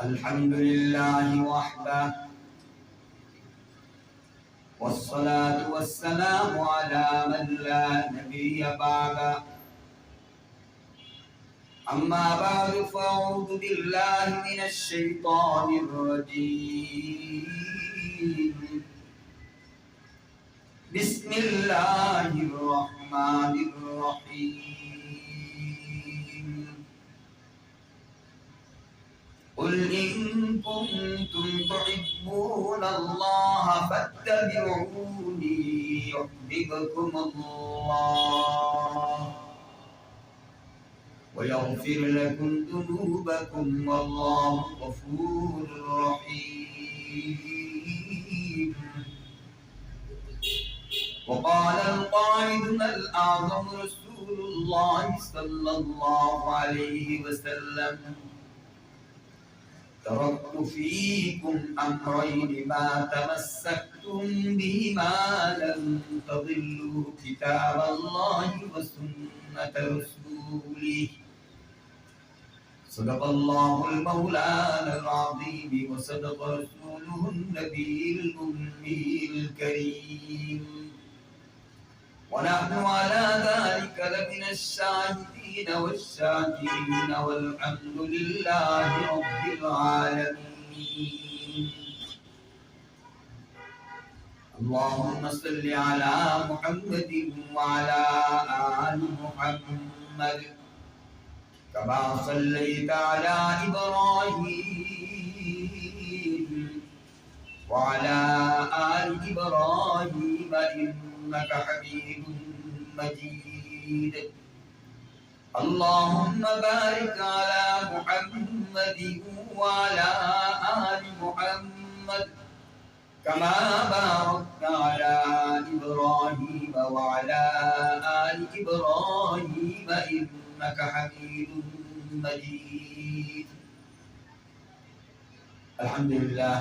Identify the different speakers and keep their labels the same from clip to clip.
Speaker 1: الحمد لله وحده والصلاة والسلام على من لا نبي بعده أما بعد فأعوذ بالله من الشيطان الرجيم بسم الله الرحمن الرحيم قل إن كنتم تحبون الله فاتبعوني يحببكم الله ويغفر لكم ذنوبكم والله غفور رحيم. وقال القائد الأعظم رسول الله صلى الله عليه وسلم: تركت فيكم أمرين ما تمسكتم بهما لن تضلوا كتاب الله وسنة رسوله. صدق الله المولانا العظيم وصدق رسوله النبي الأمي الكريم ونحن على ذلك لمن الشاهدين والشاكرين والحمد لله رب العالمين. اللهم صل على محمد وعلى آل محمد كما صليت على إبراهيم وعلى آل إبراهيم إنك حميد مجيد. اللهم بارك على محمد وعلى آل محمد كما باركت على إبراهيم وعلى آل إبراهيم إنك حميد مجيد. الحمد لله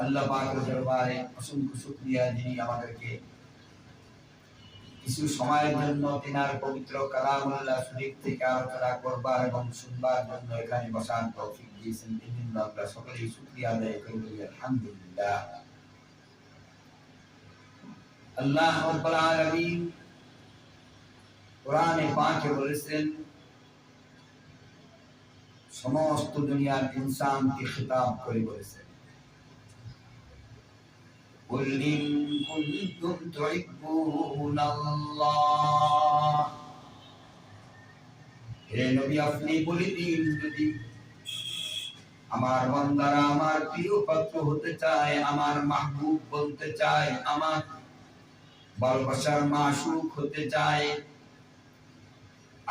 Speaker 1: আল্লাহ পাকের দরবারে অসংখ্য শুকরিয়া যিনি আমাদেরকে কিছু সময়ের জন্য তিনার পবিত্র কালামুল্লাহ শরীফ থেকে আলোচনা করবার এবং শুনবার জন্য এখানে বসার তৌফিক দিয়েছেন। এজন্য আমরা সকলেই শুকরিয়া আদায় করি, আলহামদুলিল্লাহ। আল্লাহ রাব্বুল আলামিন কোরআনে পাকে বলেছেন, সমস্ত দুনিয়ার ইনসানকে খিতাব করে বলেছেন, قل إن كنتم تحبون الله। হে নবী, আপনি বলে দিন, যদি আমার বান্দারা আমার প্রিয় পাত্র হতে চায়, আমার মাহবুব বলতে চায়, আমার ভালোবাসার মাশুক হতে চায়,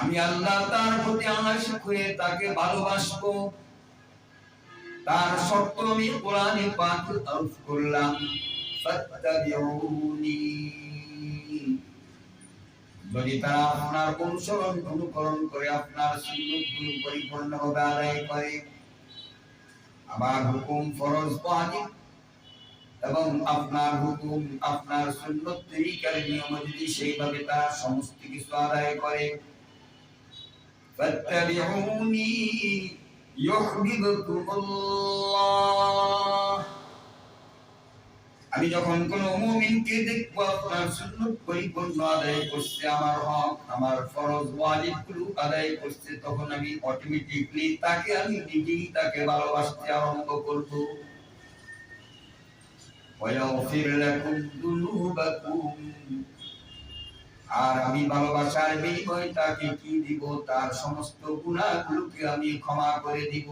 Speaker 1: আমি আল্লাহ তার প্রতি আশিক হয়ে তাকে ভালোবাসবো। তার শর্ত আমি কোরআনে পাকে আরজ করলাম, ফাত্তাবিউনি। যদি তারা আপনার অনুকরণ করে আপনার সুন্নাতগুলো পরিপূর্ণভাবে আদায় করে, আমার হুকুম ফরজ ওয়াজিব এবং আপনার হুকুম আপনার সুন্নাত তরিকার নিয়ম যদি সেইভাবে তারা সমস্ত কিছু আদায় করে, ফাত্তাবিউনি ইউহিব্বুকুমুল্লাহ। আমি যখন কোন মুমিনকে দেখবো আপনার সুন্নাত পরিপূর্ণ আদায় করছে, আমার হক আমার ফরজ ওয়াজিব গুলো আদায় করছে, তখন আমি অটোমেটিক্যালি তাকে আমি নিজেই তাকে ভালোবাসতে আরম্ভ করব। ওয়ায়াগফির লাকুম যুনুবাকুম। আর আমি ভালোবাসার বিনিময়ে তাকে কি দিব? তার সমস্ত গুনাহগুলোকে আমি ক্ষমা করে দিব।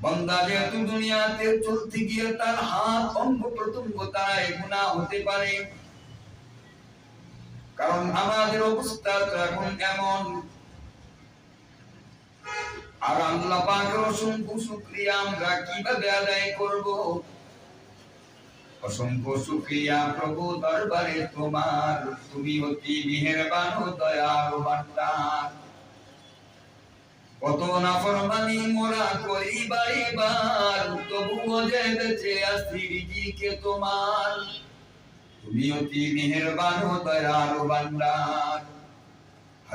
Speaker 1: বান্দা যেহেতু দুনিয়াতে চলতে গিয়ে তার হাত অঙ্গ প্রত্যঙ্গ তারাই গুনাহ হতে পারে, কারণ আমাদের অবস্থা তো এখন এমন। আর আল্লাহ পাকের অসংখ্য শুকরিয়া আমরা কিভাবে আদায় করব? অসংখ্য শুকরিয়া প্রভু দরবারে তোমার, তুমি অতি মেহেরবান ও দয়ালু বান্দার। কত নাফরমানি মোরা করি বারবার, তবুও যে বেঁচে আছি রিজিকে তোমার, তুমি অতি মেহেরবান ও দয়ালু বান্দার।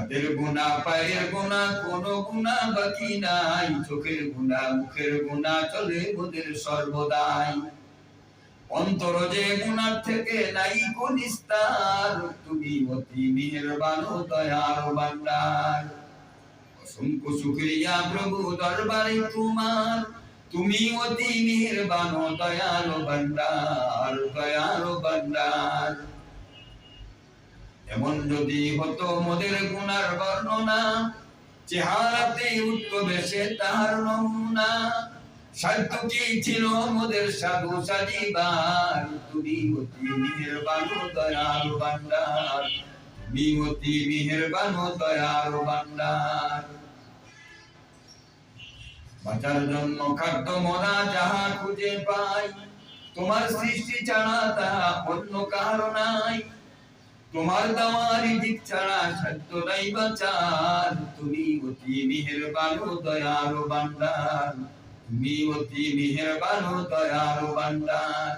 Speaker 1: হাতের গুণা পায়ের গুণা কোনো গুণা বাকি নাই, চোখের গুণা মুখের গুণা চলে মোদের সর্বদাই। অন্তর যে গুনার থেকে নাই কোন নিস্তার, তুমি অতি মেহেরবান ও দয়ার ভান্ডার। অসংখ্য শুকরিয়া প্রভু দরবারে তোমার, তুমি অতি মেহেরবান ও দয়ার ভান্ডার, দয়ার ভান্ডার। এমন যদি হতো মোদের গুনার বর্ণনা, চেহারাতে উঠতো বেশে তাহার নমুনা। সাধ্য কি ছিল মোদের সাধু সাজিবার, তুমি অতি মেহেরবান ও দয়ার ভান্ডার, তুমি অতি মেহেরবান ও দয়ার ভান্ডার। বাঁচার জন্য খাদ্য মরা যাহা খুঁজে পাই, তোমার সৃষ্টি ছাড়া তাহা অন্য কারো নাই। তোমার দেওয়ার দিক ছাড়া সাধ্য নাই বাঁচার, তুমি অতি মেহেরবান ও দয়ার ভান্ডার, তুমি অতি মেহেরবান ও দয়ার ভান্ডার।